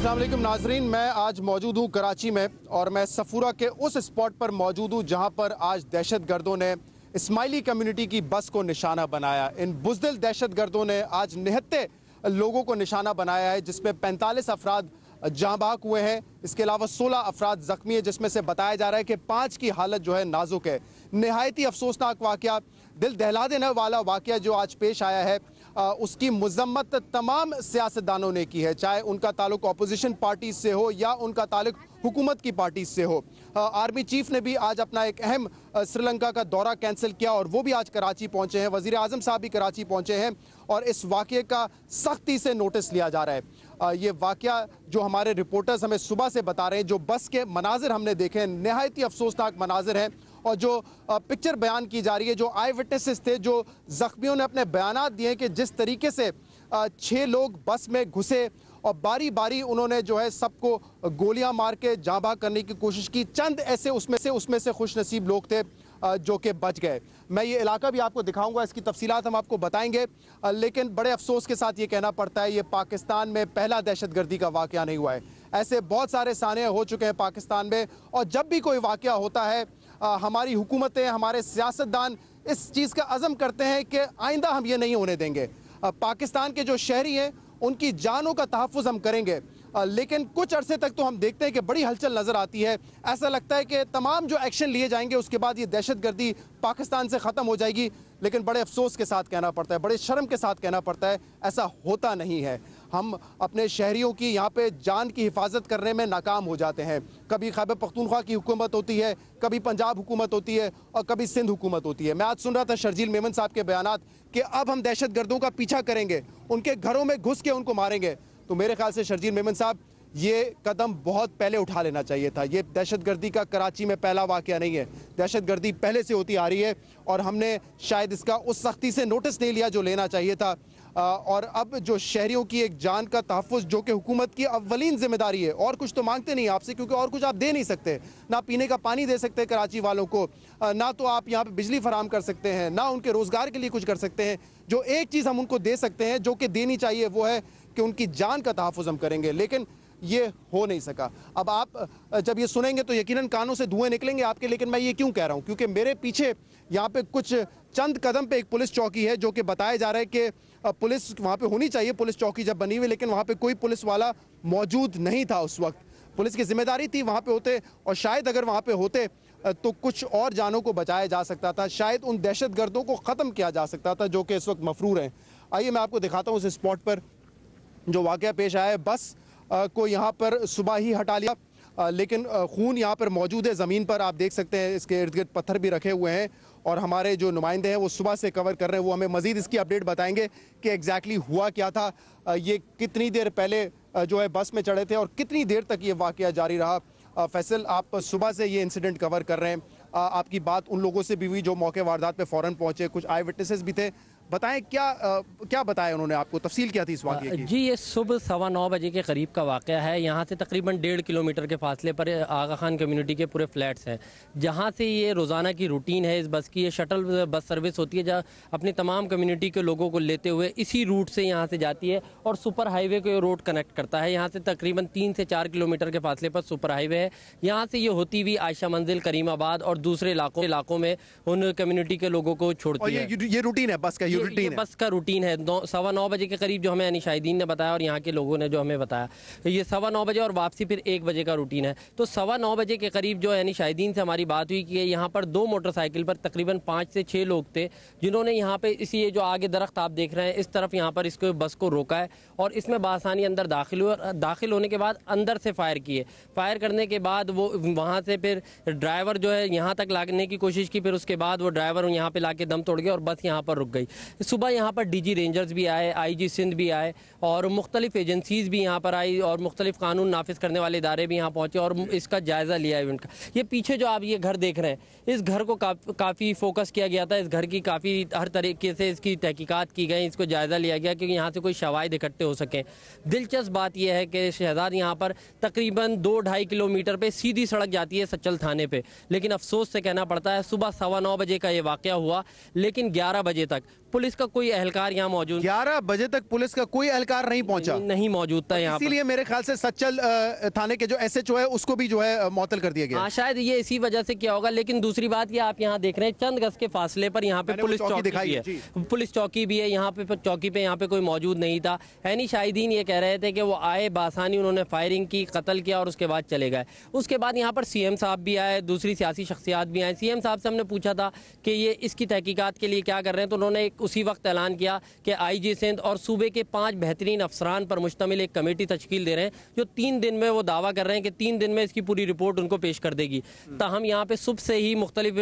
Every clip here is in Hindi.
अस्सलाम वालेकुम नाजरीन, मैं आज मौजूद हूँ कराची में और मैं सफूरा के उस स्पॉट पर मौजूद हूँ जहाँ पर आज दहशतगर्दों ने इस्माइली कम्युनिटी की बस को निशाना बनाया। इन बुज़दिल दहशतगर्दों ने आज निहत्ते लोगों को निशाना बनाया है, जिसमें 45 अफराद जाँ बहक हुए हैं। इसके अलावा 16 अफराद जख्मी है, जिसमें से बताया जा रहा है कि 5 की हालत जो है नाजुक है। नहायत ही अफसोसनाक वाक़या, दिल दहला देने वाला वाक़या जो आज पेश आया है, उसकी मज़म्मत तमाम सियासतदानों ने की है, चाहे उनका ताल्लुक अपोजिशन पार्टी से हो या उनका ताल्लुक हुकूमत की पार्टी से हो। आर्मी चीफ ने भी आज अपना एक अहम श्रीलंका का दौरा कैंसिल किया और वो भी आज कराची पहुंचे हैं। वज़ीर आज़म साहब भी कराची पहुंचे हैं और इस वाक़े का सख्ती से नोटिस लिया जा रहा है। ये वाक़या जो हमारे रिपोर्टर्स हमें सुबह से बता रहे हैं, जो बस के मनाजिर हमने देखे हैं, नहायत ही अफसोसनाक मनाजिर हैं। और जो पिक्चर बयान की जा रही है, जो आई विटनेसेस थे, जो ज़ख्मियों ने अपने बयानात दिए कि जिस तरीके से 6 लोग बस में घुसे और बारी बारी उन्होंने जो है सबको गोलियां मार के जाँ बहक करने की कोशिश की। चंद ऐसे उसमें से खुश नसीब लोग थे जो कि बच गए। मैं ये इलाका भी आपको दिखाऊंगा, इसकी तफसीलात हम आपको बताएंगे, लेकिन बड़े अफसोस के साथ ये कहना पड़ता है, ये पाकिस्तान में पहला दहशतगर्दी का वाक़या नहीं हुआ है। ऐसे बहुत सारे साने हो चुके हैं पाकिस्तान में, और जब भी कोई वाक़या होता है हमारी हुकूमतें, हमारे सियासतदान इस चीज़ का अज़म करते हैं कि आइंदा हम ये नहीं होने देंगे। पाकिस्तान के जो शहरी हैं उनकी जानों का तहफ़्फ़ुज़ हम करेंगे, लेकिन कुछ अरसे तक तो हम देखते हैं कि बड़ी हलचल नज़र आती है। ऐसा लगता है कि तमाम जो एक्शन लिए जाएंगे उसके बाद ये दहशतगर्दी पाकिस्तान से ख़त्म हो जाएगी, लेकिन बड़े अफसोस के साथ कहना पड़ता है, बड़े शर्म के साथ कहना पड़ता है, ऐसा होता नहीं है। हम अपने शहरियों की यहाँ पे जान की हिफाजत करने में नाकाम हो जाते हैं। कभी खैबर पख्तूनख्वा की हुकूमत होती है, कभी पंजाब हुकूमत होती है और कभी सिंध हुकूमत होती है। मैं आज सुन रहा था शर्जील मेमन साहब के बयानात कि अब हम दहशतगर्दों का पीछा करेंगे, उनके घरों में घुस के उनको मारेंगे। तो मेरे ख्याल से शर्जील मेमन साहब, ये कदम बहुत पहले उठा लेना चाहिए था। ये दहशतगर्दी का कराची में पहला वाक़या नहीं है, दहशतगर्दी पहले से होती आ रही है और हमने शायद इसका उस सख्ती से नोटिस नहीं लिया जो लेना चाहिए था। और अब जो शहरियों की एक जान का तहफ़्फ़ुज़, जो कि हुकूमत की अव्वलीन जिम्मेदारी है, और कुछ तो मांगते नहीं आपसे, क्योंकि और कुछ आप दे नहीं सकते। ना पीने का पानी दे सकते कराची वालों को, ना तो आप यहाँ पे बिजली फराम कर सकते हैं, ना उनके रोज़गार के लिए कुछ कर सकते हैं। जो एक चीज़ हम उनको दे सकते हैं, जो कि देनी चाहिए, वो है कि उनकी जान का तहफ़्फ़ुज़ हम करेंगे, लेकिन ये हो नहीं सका। अब आप जब ये सुनेंगे तो यकीनन कानों से धुएं निकलेंगे आपके, लेकिन मैं ये क्यों कह रहा हूँ, क्योंकि मेरे पीछे यहाँ पे कुछ चंद कदम पे एक पुलिस चौकी है, जो कि बताया जा रहा है कि पुलिस वहाँ पे होनी चाहिए, पुलिस चौकी जब बनी हुई, लेकिन वहाँ पे कोई पुलिस वाला मौजूद नहीं था उस वक्त। पुलिस की जिम्मेदारी थी वहाँ पे होते, और शायद अगर वहाँ पे होते तो कुछ और जानों को बचाया जा सकता था, शायद उन दहशतगर्दों को ख़त्म किया जा सकता था जो कि इस वक्त मफरूर हैं। आइए मैं आपको दिखाता हूँ उस स्पॉट पर जो वाक़या पेश आया है। बस को यहाँ पर सुबह ही हटा लिया, लेकिन खून यहाँ पर मौजूद है ज़मीन पर, आप देख सकते हैं। इसके इर्द गिर्द पत्थर भी रखे हुए हैं और हमारे जो नुमाइंदे हैं वो सुबह से कवर कर रहे हैं, वो हमें मज़ीद इसकी अपडेट बताएंगे कि एग्जैक्टली हुआ क्या था, ये कितनी देर पहले जो है बस में चढ़े थे और कितनी देर तक ये वाक़या जारी रहा। फैसल, आप सुबह से ये इंसिडेंट कवर कर रहे हैं, आपकी बात उन लोगों से भी हुई जो मौके वारदात पे फ़ौरन पहुँचे, कुछ आई विटनेसेस भी थे, बताएं क्या बताया उन्होंने आपको, तफसील क्या थी इस वाक़े की? जी, ये सुबह 9:15 बजे के करीब का वाक़या है। यहाँ से तकरीबन 1.5 किलोमीटर के फासले पर आगा खान कम्युनिटी के पूरे फ्लैट्स हैं, जहाँ से ये रोज़ाना की रूटीन है इस बस की। ये शटल बस सर्विस होती है, जहाँ अपनी तमाम कम्युनिटी के लोगों को लेते हुए इसी रूट से यहाँ से जाती है और सुपर हाईवे को रोड कनेक्ट करता है। यहाँ से तकरीबन 3 से 4 किलोमीटर के फासले पर सुपर हाईवे है। यहाँ से ये होती हुई आयशा मंजिल, करीमाबाद और दूसरे इलाकों में उन कम्युनिटी के लोगों को छोड़ती है। ये रूटीन है बस का, ये बस का रूटीन है। 9:15 बजे के करीब जो हमें अनिशाहिदीन ने बताया और यहाँ के लोगों ने जो हमें बताया, ये 9:15 बजे और वापसी फिर 1 बजे का रूटीन है। तो 9:15 बजे के करीब जो अनिशाहिदीन से हमारी बात हुई कि यहाँ पर 2 मोटरसाइकिल पर तकरीबन 5 से 6 लोग थे, जिन्होंने यहाँ पे इसी जो आगे दरख्त आप देख रहे हैं इस तरफ यहाँ पर इसको बस को रोका है और इसमें बासानी अंदर दाखिल हुए। दाखिल होने के बाद अंदर से फायर किए। फायर करने के बाद वो वहाँ से फिर ड्राइवर जो है यहाँ तक लाने की कोशिश की, फिर उसके बाद वो ड्राइवर यहाँ पे लाके दम तोड़ गया और बस यहाँ पर रुक गई। सुबह यहाँ पर डीजी रेंजर्स भी आए, आईजी सिंध भी आए और मुख्तलिफ एजेंसीज भी यहाँ पर आई और मुख्तलिफ कानून नाफिज करने वाले इदारे भी यहाँ पहुँचे और इसका जायज़ा लिया इवेंट का। ये पीछे जो आप ये घर देख रहे हैं, इस घर को काफ़ी फोकस किया गया था। इस घर की काफ़ी हर तरीके से इसकी तहकीकात की गई, इसको जायज़ा लिया गया क्योंकि यहाँ से कोई शवाहिद इकट्ठे हो सकें। दिलचस्प बात यह है कि शहजाद यहाँ पर तकरीबन 2-2.5 किलोमीटर पर सीधी सड़क जाती है सच्चल थाने पर, लेकिन अफसोस से कहना पड़ता है सुबह 9:15 बजे का ये वाक़या हुआ, लेकिन 11 बजे तक पुलिस का कोई एहलकार यहाँ मौजूद 11 बजे तक पुलिस का कोई एहलकार नहीं पहुंचा, नहीं मौजूद था यहाँ पर। इसीलिए मेरे ख्याल से सच्चल थाने के जो SHO है उसको भी जो है मुअत्तल कर दिया गया। हाँ, शायद ये इसी वजह से किया होगा। लेकिन दूसरी बात ये आप यहाँ देख रहे हैं, चंद गज के फासले पर यहाँ पे पुलिस चौकी भी है, पुलिस चौकी भी है यहाँ पे। चौकी पे यहाँ पे कोई मौजूद नहीं था। ऐनी शाहिदीन ये कह रहे थे कि वो आए बासानी, उन्होंने फायरिंग की, कत्ल किया और उसके बाद चले गए। उसके बाद यहाँ पर CM साहब भी आए, दूसरी सियासी शख्सियात भी आए। CM साहब से हमने पूछा था कि ये इसकी तहकीकात के लिए क्या कर रहे हैं, तो उन्होंने उसी वक्त ऐलान किया कि IG सिंध और सूबे के 5 बेहतरीन अफसरान पर मुश्तमिल एक कमेटी तश्कील दे रहे हैं, जो 3 दिन में वो दावा कर रहे हैं कि 3 दिन में इसकी पूरी रिपोर्ट उनको पेश कर देगी। ताहम यहाँ पे सुबह से ही मुख्तलिफ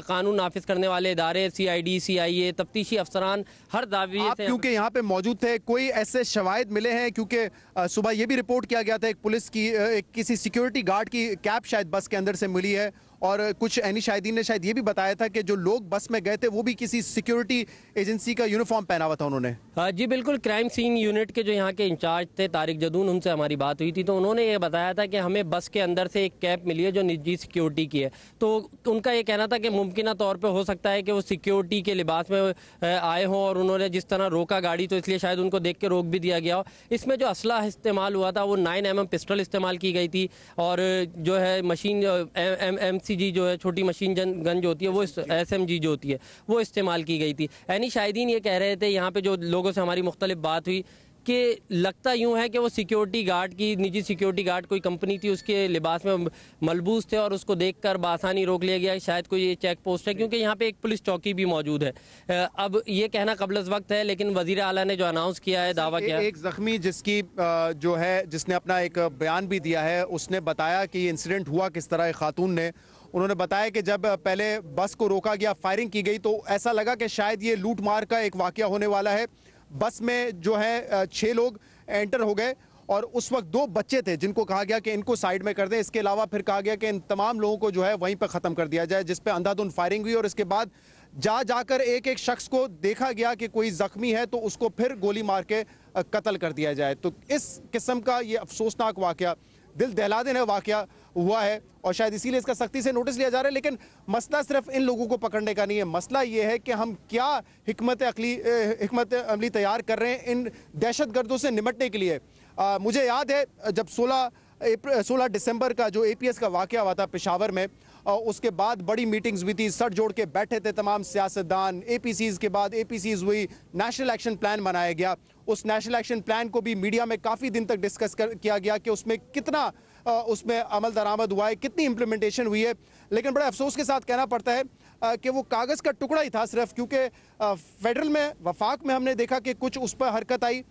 कानून नाफिज करने वाले इदारे, CID, CIA, तफ्तीशी अफसरान हर दावे से, क्योंकि यहाँ पे मौजूद थे, कोई ऐसे शवाहिद मिले हैं? क्योंकि सुबह ये भी रिपोर्ट किया गया था एक पुलिस की किसी सिक्योरिटी गार्ड की कैप शायद बस के अंदर से मिली है, और कुछ ऐनी शाहिदीन ने शायद ये भी बताया था कि जो लोग बस में गए थे वो भी किसी सिक्योरिटी एजेंसी का यूनिफॉर्म पहना हुआ था उन्होंने। जी बिल्कुल, क्राइम सीन यूनिट के जो यहाँ के इंचार्ज थे तारिक जदून, उनसे हमारी बात हुई थी, तो उन्होंने ये बताया था कि हमें बस के अंदर से एक कैप मिली है जो निजी सिक्योरिटी की है। तो उनका ये कहना था कि मुमकिन तौर पर हो सकता है कि वो सिक्योरिटी के लिबास में आए हों और उन्होंने जिस तरह रोका गाड़ी तो इसलिए शायद उनको देख के रोक भी दिया गया हो। इसमें जो असला इस्तेमाल हुआ था वो 9mm पिस्टल इस्तेमाल की गई थी, और जो है मशीन MCG जो है छोटी मशीन गन जो होती है वो SMG जो होती है वो इस्तेमाल की गई थी। ऐनी शाहिदीन ये कह रहे थे यहाँ पे जो लोगों से हमारी मुख्तलिफ बात हुई कि लगता यूँ है कि वो सिक्योरिटी गार्ड की, निजी सिक्योरिटी गार्ड कोई कंपनी थी, उसके लिबास में मलबूस थे और उसको देखकर बासानी रोक लिया गया। शायद कोई ये चेक पोस्ट है, क्योंकि यहाँ पे एक पुलिस चौकी भी मौजूद है। अब ये कहना कबल वक्त है, लेकिन वजीर आला ने जो अनाउंस किया है, दावा किया, एक जख्मी जिसकी जो है जिसने अपना एक बयान भी दिया है, उसने बताया कि ये इंसिडेंट हुआ किस तरह। खातून ने उन्होंने बताया कि जब पहले बस को रोका गया, फायरिंग की गई, तो ऐसा लगा कि शायद ये लूट मार का एक वाकया होने वाला है। बस में जो है 6 लोग एंटर हो गए और उस वक्त 2 बच्चे थे जिनको कहा गया कि इनको साइड में कर दें। इसके अलावा फिर कहा गया कि इन तमाम लोगों को जो है वहीं पर ख़त्म कर दिया जाए, जिस पे अंधाधुंध फायरिंग हुई। और इसके बाद जाकर एक शख्स को देखा गया कि कोई ज़ख्मी है तो उसको फिर गोली मार के कत्ल कर दिया जाए। तो इस किस्म का ये अफसोसनाक वाकया, दिल दहला देने वाकया हुआ है, और शायद इसीलिए इसका सख्ती से नोटिस लिया जा रहा है। लेकिन मसला सिर्फ इन लोगों को पकड़ने का नहीं है, मसला ये है कि हम क्या हिकमत अमली तैयार कर रहे हैं इन दहशतगर्दों से निपटने के लिए। मुझे याद है जब 16 दिसंबर का जो APS का वाकया हुआ था पेशावर में, उसके बाद बड़ी मीटिंग्स हुई थी, सर जोड़ के बैठे थे तमाम सियासतदान। APCs के बाद APCs हुई, नेशनल एक्शन प्लान बनाया गया। उस नेशनल एक्शन प्लान को भी मीडिया में काफ़ी दिन तक डिस्कस किया गया कि उसमें कितना उसमें अमल दरामद हुआ है, कितनी इम्प्लीमेंटेशन हुई है। लेकिन बड़े अफसोस के साथ कहना पड़ता है कि वो कागज़ का टुकड़ा ही था सिर्फ, क्योंकि फेडरल में, वफाक में हमने देखा कि कुछ उस पर हरकत आई।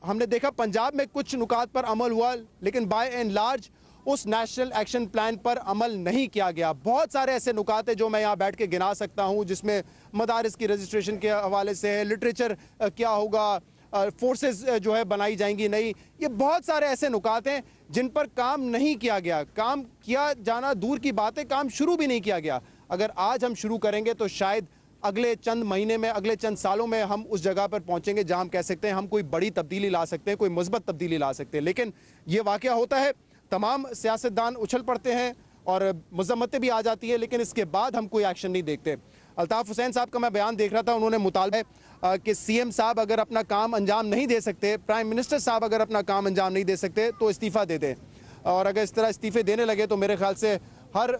हमने देखा पंजाब में कुछ नुकात पर अमल हुआ, लेकिन बाय एंड लार्ज उस नेशनल एक्शन प्लान पर अमल नहीं किया गया। बहुत सारे ऐसे नुकात हैं जो मैं यहाँ बैठ के गिना सकता हूँ, जिसमें मदारिस की रजिस्ट्रेशन के हवाले से, लिटरेचर क्या होगा, फोर्सेस जो है बनाई जाएंगी नहीं, ये बहुत सारे ऐसे नुकात हैं जिन पर काम नहीं किया गया। काम किया जाना दूर की बात है, काम शुरू भी नहीं किया गया। अगर आज हम शुरू करेंगे तो शायद अगले चंद महीने में, अगले चंद सालों में हम उस जगह पर पहुंचेंगे जहां हम कह सकते हैं हम कोई बड़ी तब्दीली ला सकते हैं, कोई मुस्बत तब्दीली ला सकते हैं। लेकिन ये वाकया होता है, तमाम सियासतदान उछल पड़ते हैं और मजम्मतें भी आ जाती है, लेकिन इसके बाद हम कोई एक्शन नहीं देखते। अल्ताफ हुसैन साहब का मैं बयान देख रहा था, उन्होंने मुतालबा कि CM साहब अगर अपना काम अंजाम नहीं दे सकते, प्राइम मिनिस्टर साहब अगर अपना काम अंजाम नहीं दे सकते तो इस्तीफ़ा दे दें। और अगर इस तरह इस्तीफ़े देने लगे तो मेरे ख्याल से हर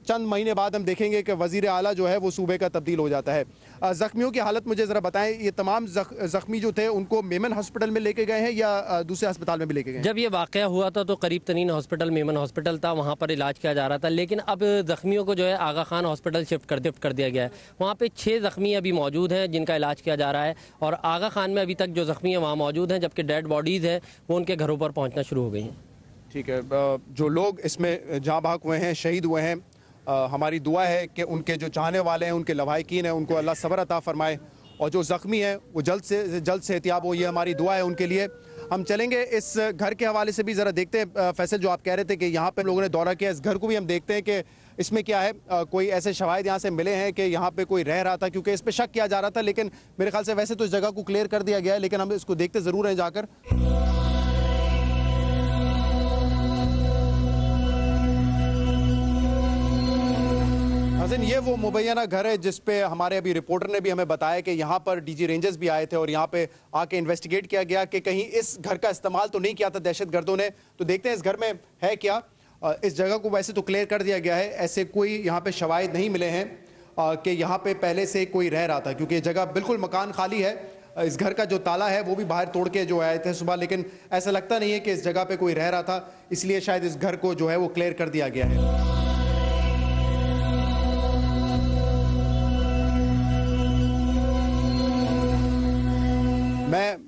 चंद महीने बाद हम देखेंगे कि वज़ीर आला जो है वो सूबे का तब्दील हो जाता है। ज़ख्मियों की हालत मुझे ज़रा बताएं, ये तमाम ज़ख्मी जो थे उनको मेमन हॉस्पिटल में लेके गए हैं या दूसरे अस्पताल में भी लेके गए? जब ये वाक़या हुआ था तो करीब तरीन हॉस्पिटल मेमन हॉस्पिटल था, वहाँ पर इलाज किया जा रहा था। लेकिन अब ज़ख्मियों को जो है आगा खान हॉस्पिटल शिफ्ट कर दिया गया है। वहाँ पर 6 ज़ख्मी अभी मौजूद हैं जिनका इलाज किया जा रहा है, और आगा खान में अभी तक जो ज़ख्मी हैं वहाँ मौजूद हैं, जबकि डेड बॉडीज़ हैं वो उनके घरों पर पहुँचना शुरू हो गई हैं। ठीक है, जो लोग इसमें जाँ बहक हुए हैं, शहीद हुए हैं, हमारी दुआ है कि उनके जो चाहने वाले हैं, उनके लवाहिकीन हैं, उनको अल्लाह सब्र अता फरमाए, और जो ज़ख्मी हैं वो जल्द से जल्द सेहतियाब हो, ये हमारी दुआ है उनके लिए। हम चलेंगे इस घर के हवाले से भी ज़रा देखते हैं। फैसल, जो आप कह रहे थे कि यहाँ पे लोगों ने दौरा किया, इस घर को भी हम देखते हैं कि इसमें क्या है। कोई ऐसे शवाहिद यहाँ से मिले हैं कि यहाँ पे कोई रह रहा था, क्योंकि इस पे शक किया जा रहा था, लेकिन मेरे ख्याल से वैसे तो इस जगह को क्लियर कर दिया गया है, लेकिन हम इसको देखते ज़रूर हैं जाकर। नाज़रीन, ये वो मुबैना घर है जिस पे हमारे अभी रिपोर्टर ने भी हमें बताया कि यहाँ पर डीजी रेंजर्स भी आए थे और यहाँ पे आके इन्वेस्टिगेट किया गया कि कहीं इस घर का इस्तेमाल तो नहीं किया था दहशतगर्दों ने। तो देखते हैं इस घर में है क्या। इस जगह को वैसे तो क्लियर कर दिया गया है, ऐसे कोई यहाँ पे शवाहिद नहीं मिले हैं कि यहाँ पे पहले से कोई रह रहा था, क्योंकि ये जगह बिल्कुल मकान खाली है। इस घर का जो ताला है वो भी बाहर तोड़ के जो आए थे सुबह, लेकिन ऐसा लगता नहीं है कि इस जगह पे कोई रह रहा था, इसलिए शायद इस घर को जो है वो क्लियर कर दिया गया है।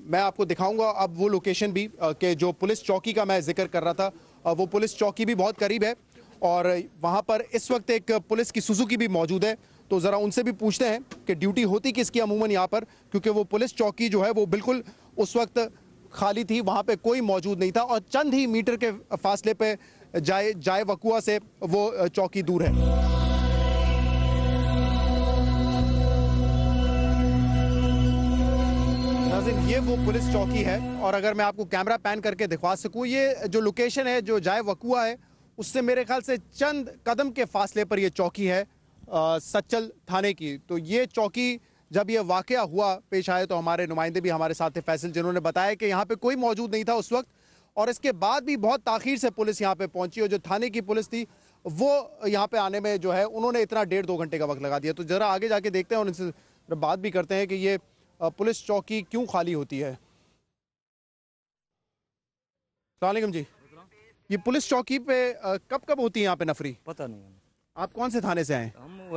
मैं आपको दिखाऊंगा अब वो लोकेशन भी कि जो पुलिस चौकी का मैं जिक्र कर रहा था, वो पुलिस चौकी भी बहुत करीब है और वहाँ पर इस वक्त एक पुलिस की सुजुकी भी मौजूद है। तो ज़रा उनसे भी पूछते हैं कि ड्यूटी होती किसकी अमूमन यहाँ पर, क्योंकि वो पुलिस चौकी जो है वो बिल्कुल उस वक्त खाली थी, वहाँ पे कोई मौजूद नहीं था और चंद ही मीटर के फासले पे जाए वकुआ से वो चौकी दूर है। ये वो पुलिस चौकी है और अगर मैं आपको कैमरा पैन करके दिखवा सकूं, ये जो लोकेशन है जो जाए वकुआ है उससे मेरे ख्याल से चंद कदम के फासले पर ये चौकी है सच्चल थाने की। तो ये चौकी जब ये वाकया हुआ पेश आए तो हमारे नुमाइंदे भी हमारे साथ थे फैसल, जिन्होंने बताया कि यहाँ पे कोई मौजूद नहीं था उस वक्त और इसके बाद भी बहुत ताखीर से पुलिस यहाँ पे पहुंची और जो थाने की पुलिस थी वो यहाँ पे आने में जो है उन्होंने इतना 1.5-2 घंटे का वक्त लगा दिया। तो जरा आगे जाके देखते हैं और इनसे बात भी करते हैं कि ये पुलिस चौकी क्यों खाली होती है। अस्सलाम जी, ये पुलिस चौकी पे कब कब होती है यहाँ पे नफरी? पता नहीं। आप कौन से थाने से आए? हम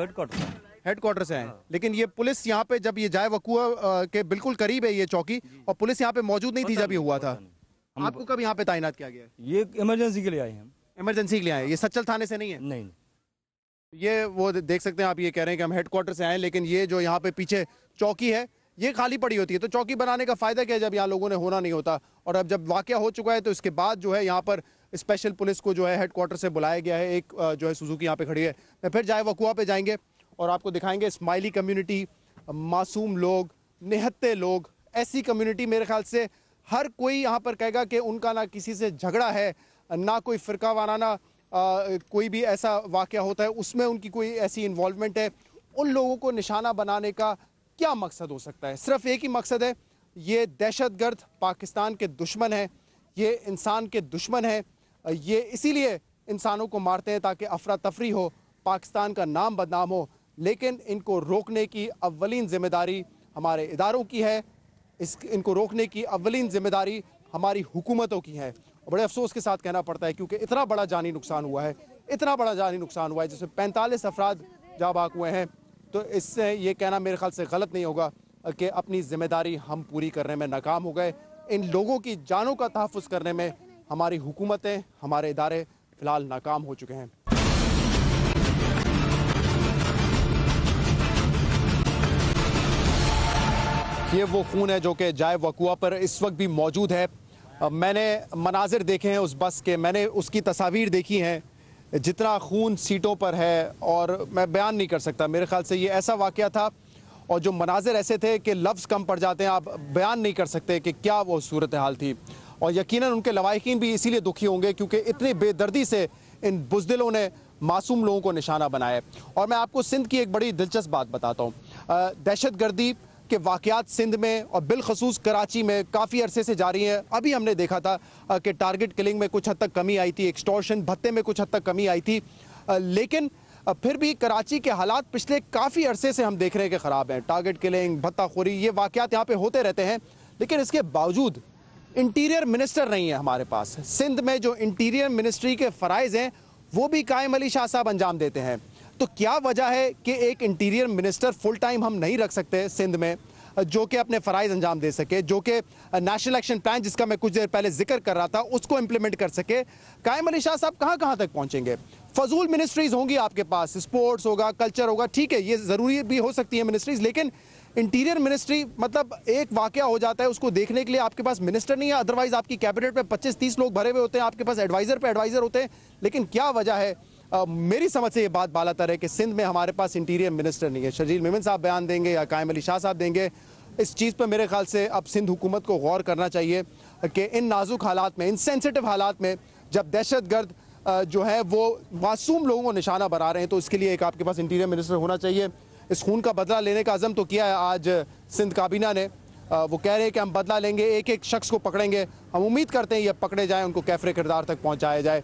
हेडक्वार्टर से आए। लेकिन ये पुलिस यहाँ पे जब ये जाए वकुआ के बिल्कुल करीब है ये चौकी और पुलिस यहाँ पे मौजूद नहीं थी जब ये हुआ था, आपको कब यहाँ पे तैनात किया गया? ये इमरजेंसी के लिए आए हैं। इमरजेंसी के लिए आए? ये सच्चल थाने से नहीं है? नहीं। ये वो देख सकते हैं आप, ये कह रहे हैं कि हम हेडक्वार्टर से आए, लेकिन ये जो यहाँ पे पीछे चौकी है ये खाली पड़ी होती है। तो चौकी बनाने का फायदा क्या है जब यहाँ लोगों ने होना नहीं होता। और अब जब वाकया हो चुका है तो इसके बाद जो है यहाँ पर स्पेशल पुलिस को जो है हेडक्वार्टर से बुलाया गया है। एक जो है सुजुकी यहाँ पे खड़ी है। मैं फिर जाए वकुआ पे जाएंगे और आपको दिखाएंगे स्माइली कम्युनिटी, मासूम लोग, निहत्ते लोग, ऐसी कम्युनिटी मेरे ख्याल से हर कोई यहाँ पर कहेगा कि उनका ना किसी से झगड़ा है, ना कोई फ़िरका वाराना कोई भी ऐसा वाकया होता है उसमें उनकी कोई ऐसी इन्वॉल्वमेंट है। उन लोगों को निशाना बनाने का क्या मकसद हो सकता है? सिर्फ एक ही मकसद है, ये दहशतगर्द पाकिस्तान के दुश्मन हैं, ये इंसान के दुश्मन हैं, ये इसीलिए इंसानों को मारते हैं ताकि अफरा तफरी हो, पाकिस्तान का नाम बदनाम हो। लेकिन इनको रोकने की अव्वलीन जिम्मेदारी हमारे इदारों की है, इनको रोकने की अव्वलीन जिम्मेदारी हमारी हुकूमतों की है। और बड़े अफसोस के साथ कहना पड़ता है क्योंकि इतना बड़ा जानी नुकसान हुआ है, इतना बड़ा जानी नुकसान हुआ है जिसमें 45 अफराद जाबाक हुए हैं। तो इससे ये कहना मेरे ख्याल से गलत नहीं होगा कि अपनी जिम्मेदारी हम पूरी करने में नाकाम हो गए। इन लोगों की जानों का तहफ़्फ़ुज़ करने में हमारी हुकूमतें, हमारे इदारे फ़िलहाल नाकाम हो चुके हैं। ये वो खून है जो कि जाए वकुआ पर इस वक्त भी मौजूद है। मैंने मनाजिर देखे हैं उस बस के, मैंने उसकी तस्वीर देखी हैं, जितना खून सीटों पर है और मैं बयान नहीं कर सकता। मेरे ख्याल से ये ऐसा वाक़या था और जो मनाजिर ऐसे थे कि लफ्ज़ कम पड़ जाते हैं, आप बयान नहीं कर सकते कि क्या वो सूरत हाल थी। और यकीनन उनके लवाहिकीन भी इसीलिए दुखी होंगे क्योंकि इतनी बेदर्दी से इन बुज़दिलों ने मासूम लोगों को निशाना बनाया। और मैं आपको सिंध की एक बड़ी दिलचस्प बात बताता हूँ। दहशतगर्दी के वाक़यात सिंध में और बिलखसूस कराची में काफ़ी अरसे से जारी हैं। अभी हमने देखा था कि टारगेट किलिंग में कुछ हद तक कमी आई थी, एक्सटॉर्शन भत्ते में कुछ हद तक कमी आई थी, लेकिन फिर भी कराची के हालात पिछले काफ़ी अरसे से हम देख रहे हैं कि ख़राब हैं। टारगेट किलिंग, भत्ताखोरी, ये वाक़यात यहाँ पे होते रहते हैं, लेकिन इसके बावजूद इंटीरियर मिनिस्टर नहीं है हमारे पास। सिंध में जो इंटीरियर मिनिस्ट्री के फ़राइज़ हैं वो भी कायम अली शाह साहब अंजाम देते हैं। तो क्या वजह है कि एक इंटीरियर मिनिस्टर फुल टाइम हम नहीं रख सकते सिंध में जो कि अपने फ़राइज़ अंजाम दे सके, जो कि नेशनल एक्शन प्लान जिसका मैं कुछ देर पहले जिक्र कर रहा था उसको इम्प्लीमेंट कर सके? कायम अली शाह साहब कहाँ कहाँ तक पहुँचेंगे? फजूल मिनिस्ट्रीज़ होंगी आपके पास, स्पोर्ट्स होगा, कल्चर होगा, ठीक है ये ज़रूरी भी हो सकती है मिनिस्ट्रीज़, लेकिन इंटीरियर मिनिस्ट्री मतलब एक वाक़या हो जाता है उसको देखने के लिए आपके पास मिनिस्टर नहीं है। अदरवाइज़ आपकी कैबिनेट में 25-30 लोग भरे हुए होते हैं, आपके पास एडवाइज़र पे एडवाइज़र होते हैं। लेकिन क्या वजह है? मेरी समझ से ये बात बालातर है कि सिंध में हमारे पास इंटीरियर मिनिस्टर नहीं है। शर्जील मेमन साहब बयान देंगे या कायम अली शाह साहब देंगे, इस चीज़ पर मेरे ख्याल से अब सिंध हुकूमत को गौर करना चाहिए कि इन नाजुक हालात में, इन सेंसिटिव हालात में जब दहशतगर्द जो है वो मासूम लोगों को निशाना बना रहे हैं। तो इसके लिए एक आपके पास इंटीरियर मिनिस्टर होना चाहिए। इस खून का बदला लेने का अज़म तो किया है आज सिंध काबीना ने। वो कह रहे हैं कि हम बदला लेंगे, एक एक शख्स को पकड़ेंगे। हम उम्मीद करते हैं ये पकड़े जाएं, उनको कैफरे किरदार तक पहुंचाया जाए।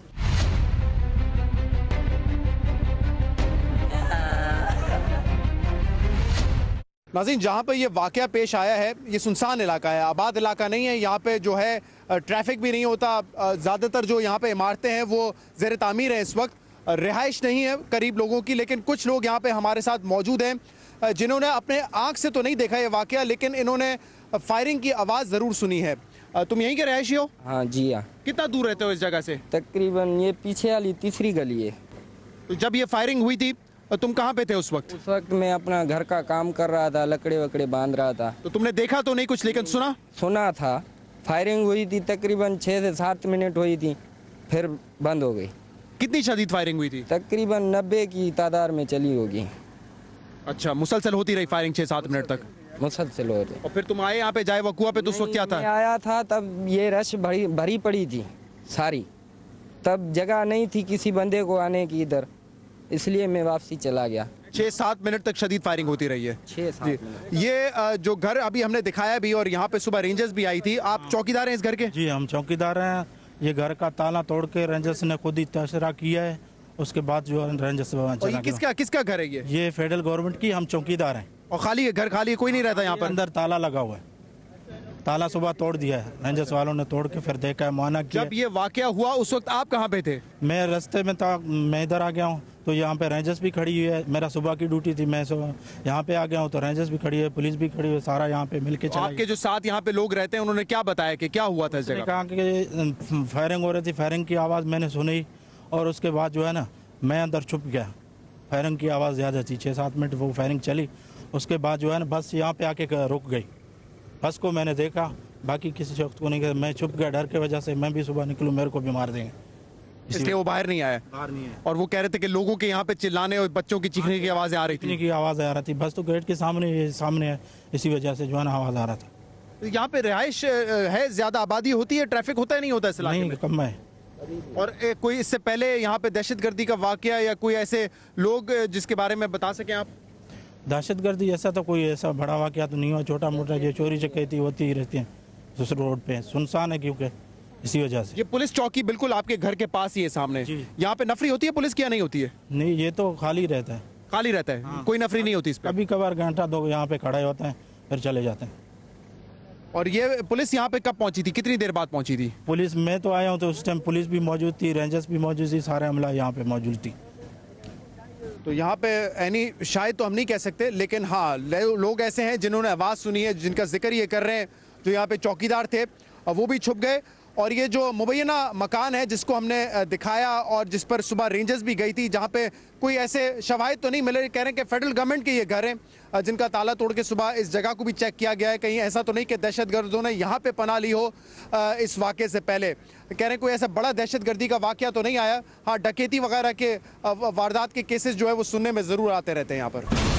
नाज़रीन, जहाँ पे ये वाकया पेश आया है ये सुनसान इलाका है, आबाद इलाका नहीं है। यहाँ पे जो है ट्रैफिक भी नहीं होता। ज़्यादातर जो यहाँ पे इमारतें हैं वो ज़ेर तामीर हैं। इस वक्त रिहाइश नहीं है करीब लोगों की, लेकिन कुछ लोग यहाँ पे हमारे साथ मौजूद हैं जिन्होंने अपने आँख से तो नहीं देखा ये वाकया, लेकिन इन्होंने फायरिंग की आवाज़ ज़रूर सुनी है। तुम यहीं के रहायशी हो? हाँ जी हाँ। कितना दूर रहते हो इस जगह से? तकरीबन ये पीछे वाली तीसरी गली है। तो जब ये फायरिंग हुई थी तुम कहाँ पे थे उस वक्त? उस वक्त मैं अपना घर का काम कर रहा था, लकड़े वकड़े बांध रहा था। तो तुमने देखा तो नहीं कुछ, लेकिन सुना? सुना था। फायरिंग हुई थी, तकरीबन 6 से 7 मिनट हुई थी, फिर बंद हो गई। कितनी शदीद फायरिंग हुई थी? तकरीबन 90 की तादाद में चली होगी। अच्छा, मुसलसल होती रही फायरिंग 6-7 मिनट तक? मुसलसल हो रही। और फिर तुम आए यहाँ पे जाए वकुआ पे, तो उस वक्त क्या था? मैं आया था तब ये रश भरी पड़ी थी सारी, तब जगह नहीं थी किसी बंदे को आने की इधर, इसलिए मैं वापसी चला गया। 6-7 मिनट तक शदीद फायरिंग होती रही है। 6-7 मिनट। ये जो घर अभी हमने दिखाया भी, और यहाँ पे सुबह रेंजर्स भी आई थी। आप चौकीदार हैं इस घर के? जी हम चौकीदार हैं। ये घर का ताला तोड़ के रेंजर्स ने खुद ही तशरा किया है, उसके बाद जो रेंजर्स और ये किसका घर है ये फेडरल गवर्नमेंट की, हम चौकीदार हैं। और खाली है घर? खाली है, कोई नहीं रहता यहाँ पर? अंदर ताला लगा हुआ है, ताला सुबह तोड़ दिया है रेंजर्स वालों ने, तोड़ के फिर देखा है, मुआयना किया। जब ये वाकया हुआ उस वक्त आप कहाँ पे थे? मैं रास्ते में था, मैं इधर आ गया हूँ तो यहाँ पे रेंजर्स भी खड़ी हुई है। मेरा सुबह की ड्यूटी थी, मैं यहाँ पे आ गया हूँ तो रेंजर्स भी खड़ी है, पुलिस भी खड़ी है, सारा यहाँ पे मिलके चला। आपके जो साथ यहाँ पे लोग रहते हैं उन्होंने क्या बताया कि क्या हुआ था इस जगह? कहा कि फायरिंग हो रही थी, फायरिंग की आवाज़ मैंने सुनी और उसके बाद जो है ना मैं अंदर छुप गया। फायरिंग की आवाज़ ज़्यादा थी, 6-7 मिनट वो फायरिंग चली। उसके बाद जो है ना बस यहाँ पे आके रुक गई। बस को मैंने देखा, बाकी किसी शख्स को नहीं किया। मैं छुप गया डर के वजह से, मैं भी सुबह निकलूँ मेरे को भी मार देंगे, इसलिए वो बाहर नहीं आया। और वो कह रहे थे कि लोगों के यहाँ पे चिल्लाने और बच्चों की चीखने की आवाज़ें आ रही थी। की आवाज़ आ रही थी, बस तो गेट के सामने है, इसी वजह से जो है ना आवाज़ आ रहा था। तो यहाँ पे रिहाइश है, ज्यादा आबादी होती है, ट्रैफिक होता है नहीं होता इस इलाके में? कम है। और कोई इससे पहले यहाँ पे दहशतगर्दी का वाकया या कोई ऐसे लोग जिसके बारे में बता सकें आप? दहशतगर्दी ऐसा तो कोई ऐसा बड़ा वाकया तो नहीं हुआ, छोटा मोटा ये चोरी चकैती होती ही रहती है दूसरे रोड पे, सुनसान है क्योंकि इसी वजह से। ये पुलिस चौकी बिल्कुल आपके घर के पास ही है सामने। यहाँ पे नफरी होती है पुलिस की या नहीं होती है? नहीं, ये तो खाली रहता है। खाली रहता है? हाँ। कोई नफरी नहीं होती इस पे? कभी कभार घंटा 2 यहाँ पे खड़े होते हैं फिर चले जाते हैं। और ये पुलिस यहाँ पे कब पहुंची थी, कितनी देर बाद पहुंची थी? पुलिस, मैं तो आया हूँ तो उस टाइम पुलिस भी मौजूद थी, रेंजर्स भी मौजूद थी, सारे अमला यहाँ पे मौजूद थी। तो यहाँ पे यानी शायद तो हम नहीं कह सकते, लेकिन हाँ लोग ऐसे हैं जिन्होंने आवाज़ सुनी है, जिनका जिक्र ये कर रहे हैं, जो यहाँ पे चौकीदार थे और वो भी छुप गए। और ये जो मुबैना मकान है जिसको हमने दिखाया और जिस पर सुबह रेंजर्स भी गई थी, जहाँ पे कोई ऐसे शवाहिद तो नहीं मिले, कह रहे हैं कि फेडरल गवर्नमेंट के ये घर हैं जिनका ताला तोड़ के सुबह इस जगह को भी चेक किया गया है। कहीं ऐसा तो नहीं कि दहशतगर्दों ने यहाँ पे पनाह ली हो इस वाक़े से पहले। कह रहे हैं कोई ऐसा बड़ा दहशतगर्दी का वाक़या तो नहीं आया। हाँ, डकैती वगैरह के वारदात के केसेस जो है वो सुनने में ज़रूर आते रहते हैं यहाँ पर।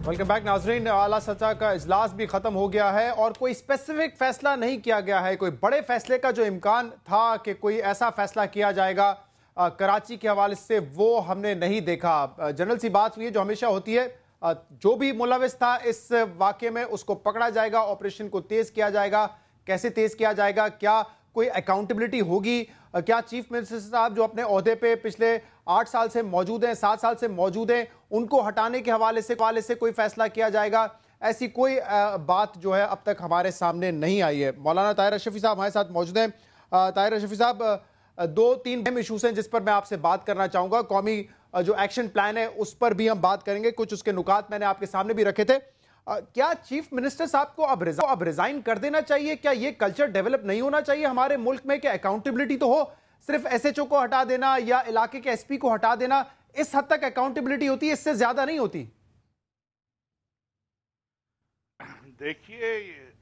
वेलकम बैक नाजरीन। आला सतह का इजलास भी खत्म हो गया है और कोई स्पेसिफिक फैसला नहीं किया गया है। कोई बड़े फैसले का जो इम्कान था कि कोई ऐसा फैसला किया जाएगा कराची के हवाले से, वो हमने नहीं देखा। जनरल सी बात हुई है जो हमेशा होती है, जो भी मुलविस था इस वाक़े में उसको पकड़ा जाएगा, ऑपरेशन को तेज किया जाएगा। कैसे तेज किया जाएगा, क्या कोई अकाउंटेबिलिटी होगी, क्या चीफ मिनिस्टर साहब जो अपने ओहदे पे पिछले 8 साल से मौजूद हैं, 7 साल से मौजूद हैं, उनको हटाने के हवाले से कोई फैसला किया जाएगा? ऐसी कोई बात जो है अब तक हमारे सामने नहीं आई है। मौलाना ताहिर अशरफी साहब हमारे साथ मौजूद हैं। ताहिर अशरफी साहब, 2-3 अहम इशूज़ हैं जिस पर मैं आपसे बात करना चाहूँगा। कौमी जो एक्शन प्लान है उस पर भी हम बात करेंगे, कुछ उसके नुकात मैंने आपके सामने भी रखे थे। क्या चीफ मिनिस्टर साहब को अब रिजाइन कर देना चाहिए? क्या ये कल्चर डेवलप नहीं होना चाहिए हमारे मुल्क में कि अकाउंटेबिलिटी तो हो, सिर्फ एसएचओ को हटा देना या इलाके के एसपी को हटा देना, इस हद तक अकाउंटेबिलिटी होती है, इससे ज्यादा नहीं होती? देखिए,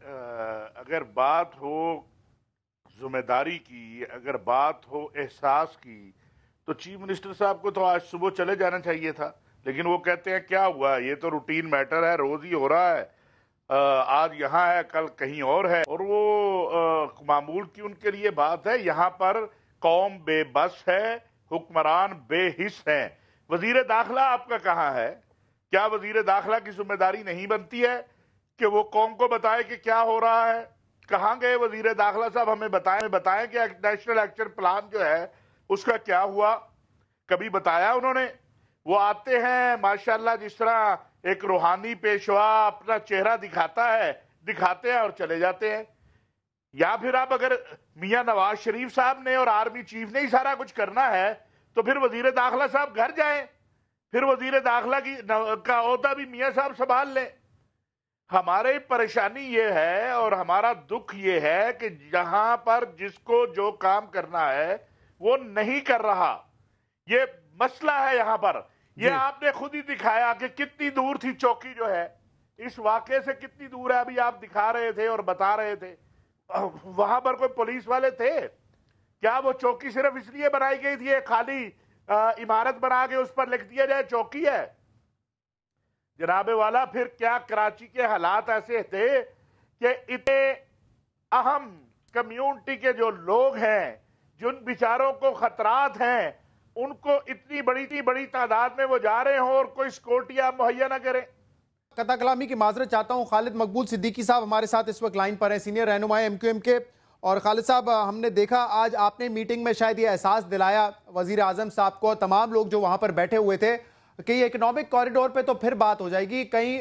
अगर बात हो जिम्मेदारी की, अगर बात हो एहसास की, तो चीफ मिनिस्टर साहब को तो आज सुबह चले जाना चाहिए था, लेकिन वो कहते हैं क्या हुआ, ये तो रूटीन मैटर है, रोज ही हो रहा है, आज यहाँ है कल कहीं और है। और वो मामूल की उनके लिए बात है। यहाँ पर कौम बेबस है, हुक्मरान बेहिस हैं। वजीर दाखिला आपका कहाँ है? क्या वजीर दाखिला की जिम्मेदारी नहीं बनती है कि वो कौम को बताए कि क्या हो रहा है? कहाँ गए वजीर दाखिला साहब? हमें बताएं कि नेशनल एक्शन प्लान जो है उसका क्या हुआ? कभी बताया उन्होंने? वो आते हैं माशाल्लाह, जिस तरह एक रूहानी पेशवा अपना चेहरा दिखाते हैं और चले जाते हैं। या फिर आप अगर मियां नवाज शरीफ साहब ने और आर्मी चीफ ने ही सारा कुछ करना है तो फिर वजीर दाखिला साहब घर जाएं, फिर वजीर दाखिला का ओहदा भी मियां साहब संभाल लें। हमारी परेशानी ये है और हमारा दुख ये है कि जहां पर जिसको जो काम करना है वो नहीं कर रहा, ये मसला है यहाँ पर। ये आपने खुद ही दिखाया कि कितनी दूर थी चौकी जो है, इस वाकये से कितनी दूर है, अभी आप दिखा रहे थे और बता रहे थे। वहां पर कोई पुलिस वाले थे क्या? वो चौकी सिर्फ इसलिए बनाई गई थी, खाली इमारत बना के उस पर लिख दिया जाए चौकी है? जनाबे वाला, फिर क्या कराची के हालात ऐसे थे कि इतने अहम कम्युनिटी के जो लोग हैं, जिन बेचारों को खतरात हैं, उनको इतनी बड़ी तादाद में वो जा रहे हों और कोई सिक्योरिटी आप मुहैया ना करें? कता कलामी की माजरत चाहता हूं। खालिद मकबूल सिद्दीकी साहब हमारे साथ इस वक्त लाइन पर हैं, सीनियर रहनुमाई एमक्यूएम के। और खालिद साहब, हमने देखा आज आपने मीटिंग में शायद ये एहसास दिलाया वजीर आजम साहब को, तमाम लोग जो वहां पर बैठे हुए थे, कि इकोनॉमिक कॉरिडोर पे तो फिर बात हो जाएगी, कहीं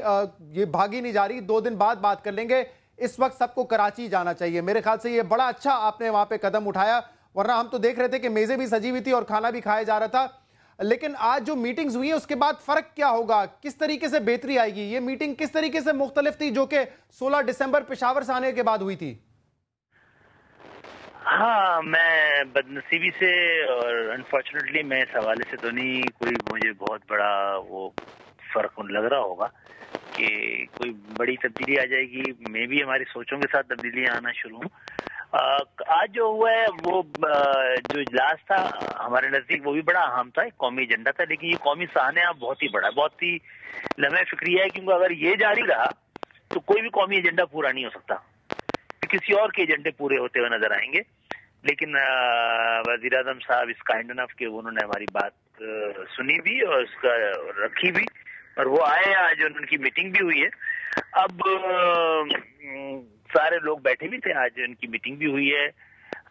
ये भागी नहीं जा रही, 2 दिन बाद बात कर लेंगे, इस वक्त सबको कराची जाना चाहिए। मेरे ख्याल से ये बड़ा अच्छा आपने वहां पे कदम उठाया, वरना हम तो देख रहे थे कि मेजें भी सजी हुई थी और खाना भी खाया जा रहा था। लेकिन आज जो मीटिंग्स हुई है उसके बाद फर्क क्या होगा, किस तरीके से बेहतरी आएगी? ये मीटिंग किस तरीके से मुख्तलिफ थी जो कि 16 दिसंबर पेशावर से आने के बाद हुई थी? हाँ, मैं बदनसीबी से और अनफॉर्चुनेटली मैं इस हवाले से तो नहीं कोई मुझे बहुत बड़ा वो फर्क लग रहा होगा कि कोई बड़ी तब्दीली आ जाएगी। मे भी हमारी सोचों के साथ तब्दीलियां आना शुरू हों। आज जो हुआ है वो जो इजलास था हमारे नजदीक वो भी बड़ा अहम था, एक कौमी एजेंडा था, लेकिन ये कौमी साहने अब बहुत ही बड़ा, बहुत ही लम्हे फिक्रिया है, क्योंकि अगर ये जारी रहा तो कोई भी कौमी एजेंडा पूरा नहीं हो सकता, किसी और के एजेंडे पूरे होते हुए नजर आएंगे। लेकिन वजीर आजम साहब इस काइंड इनफ के उन्होंने हमारी बात सुनी भी और उसका रखी भी, और वो आए, आज उनकी मीटिंग भी हुई है। अब सारे लोग बैठे भी थे, आज उनकी मीटिंग भी हुई है।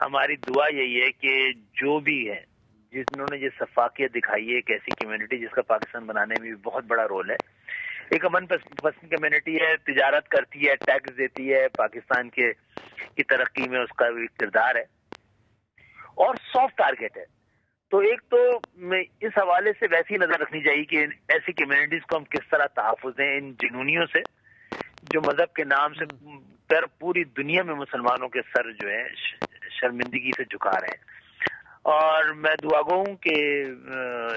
हमारी दुआ यही है कि जो भी है, जिन्होंने ये सफाकियत दिखाई है, एक ऐसी कम्युनिटी जिसका पाकिस्तान बनाने में भी बहुत बड़ा रोल है, एक अमन पसंद कम्युनिटी है, तिजारत करती है, टैक्स देती है, पाकिस्तान की तरक्की में उसका भी किरदार है और सॉफ्ट टारगेट है। तो एक तो इस हवाले से वैसी नजर रखनी चाहिए कि ऐसी कम्युनिटीज को हम किस तरह तहफ़्फ़ुज़ दें इन जुनूनियों से जो मजहब के नाम से पूरी दुनिया में मुसलमानों के सर जो है शर्मिंदगी से झुका रहे हैं। और मैं दुआ गो हूं कि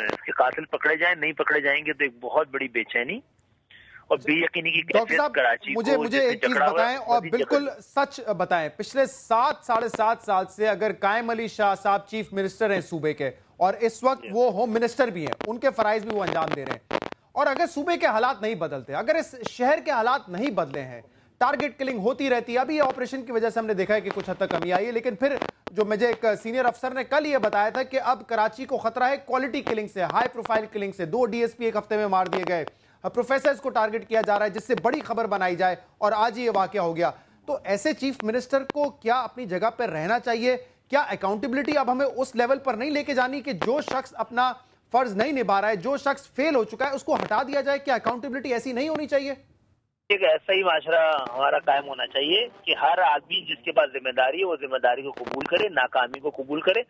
इसके कातिल पकड़े जाएं, नहीं पकड़े जाएंगे तो एक बहुत बड़ी बेचैनी और बेयकीनी की डॉक्टर साहब, मुझे एक चीज बताएं और बिल्कुल सच बताएं, पिछले 7-7.5 साल से अगर कायम अली शाह साहब चीफ मिनिस्टर हैं सूबे के और इस वक्त वो होम मिनिस्टर भी हैं, उनके फराइज भी वो अंजाम दे रहे हैं, और अगर सूबे के हालात नहीं बदलते, अगर इस शहर के हालात नहीं बदले हैं, टारगेट किलिंग होती रहती है, अभी ऑपरेशन की वजह से हमने देखा है कि कुछ हद तक कमी आई है, लेकिन फिर जो मुझे एक सीनियर अफसर ने कल ये बताया था कि अब कराची को खतरा है क्वालिटी किलिंग से, हाई प्रोफाइल किलिंग से। 2 डीएसपी एक हफ्ते में मार दिए गए, प्रोफेसर्स को टारगेट किया जा रहा है जिससे बड़ी खबर बनाई जाए, और आज ये वाकया हो गया। तो ऐसे चीफ मिनिस्टर को क्या अपनी जगह पर रहना चाहिए? क्या अकाउंटेबिलिटी अब हमें उस लेवल पर नहीं लेके जानी कि जो शख्स अपना फर्ज नहीं निभा रहा है, जो शख्स फेल हो चुका है, उसको हटा दिया जाए? क्या अकाउंटेबिलिटी ऐसी नहीं होनी चाहिए? एक ऐसा ही माशरा हमारा कायम होना चाहिए कि हर आदमी जिसके पास जिम्मेदारी है वो जिम्मेदारी को कबूल करे, नाकामी को कबूल करे,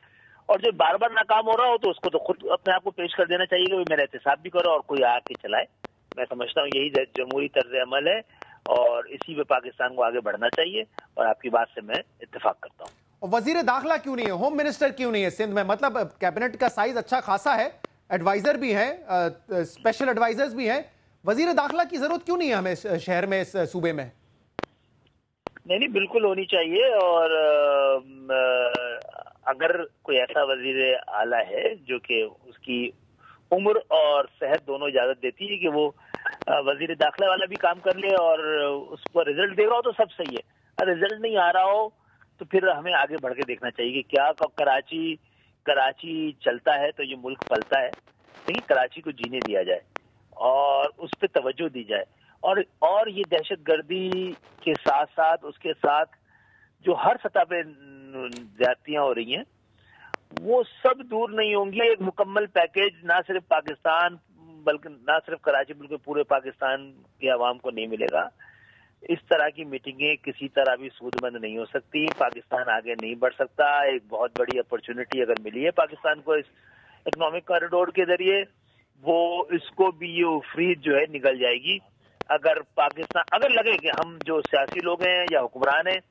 और जो बार बार नाकाम हो रहा हो तो उसको तो खुद अपने आप को पेश कर देना चाहिए कि मेरा एहतसाब भी करो और कोई आके चलाए। मैं समझता हूँ यही जमहूरी तर्ज अमल है और इसी पे पाकिस्तान को आगे बढ़ना चाहिए, और आपकी बात से मैं इत्तेफाक करता हूँ। वजीर दाखिला क्यों नहीं है, होम मिनिस्टर क्यों नहीं है सिंध में? मतलब कैबिनेट का साइज अच्छा खासा है, एडवाइजर भी हैं, स्पेशल एडवाइजर्स भी हैं, वजीर दाखिला की जरूरत क्यों नहीं है हमें शहर में, इस सूबे में? देखिए, ऐसा ही माशरा हमारा कायम होना चाहिए कि हर आदमी जिसके पास जिम्मेदारी है वो जिम्मेदारी को कबूल करे, और जो बार बार नाकाम हो रहा हो तो उसको तो खुद अपने आप को पेश कर देना चाहिए कि मेरा एहतसाब भी करो और कोई आके चलाए। मैं समझता हूँ यही जमहूरी तर्ज अमल है और इसी पे पाकिस्तान को आगे बढ़ना चाहिए, और आपकी बात से मैं इत्तेफाक करता हूँ। वजीर दाखिला क्यों नहीं है, होम मिनिस्टर क्यों नहीं है सिंध में? मतलब कैबिनेट का साइज अच्छा खासा है, नहीं, बिल्कुल होनी चाहिए। और अगर कोई ऐसा वजीर आला है जो कि उसकी उम्र और सेहत दोनों इजाजत देती है कि वो वजीर दाखिला वाला भी काम कर ले और उस पर रिजल्ट दे रहा हो तो सब सही है। अगर रिजल्ट नहीं आ रहा हो तो फिर हमें आगे बढ़ के देखना चाहिए कि क्या कराची चलता है तो ये मुल्क पलता है। लेकिन कराची को जीने दिया जाए और उस पर तवज्जो दी जाए। और ये दहशतगर्दी के साथ साथ उसके साथ जो हर सतह पे ज्यादतियां हो रही हैं वो सब दूर नहीं होंगी। एक मुकम्मल पैकेज ना सिर्फ पाकिस्तान बल्कि ना सिर्फ कराची बल्कि पूरे पाकिस्तान के अवाम को नहीं मिलेगा। इस तरह की मीटिंगें किसी तरह भी सूदमंद नहीं हो सकती। पाकिस्तान आगे नहीं बढ़ सकता। एक बहुत बड़ी अपॉर्चुनिटी अगर मिली है पाकिस्तान को इस इकोनॉमिक कॉरिडोर के जरिए, वो इसको भी ये उफरीद जो है निकल जाएगी। अगर लगे कि हम जो सियासी लोग हैं या हुक्मरान हैं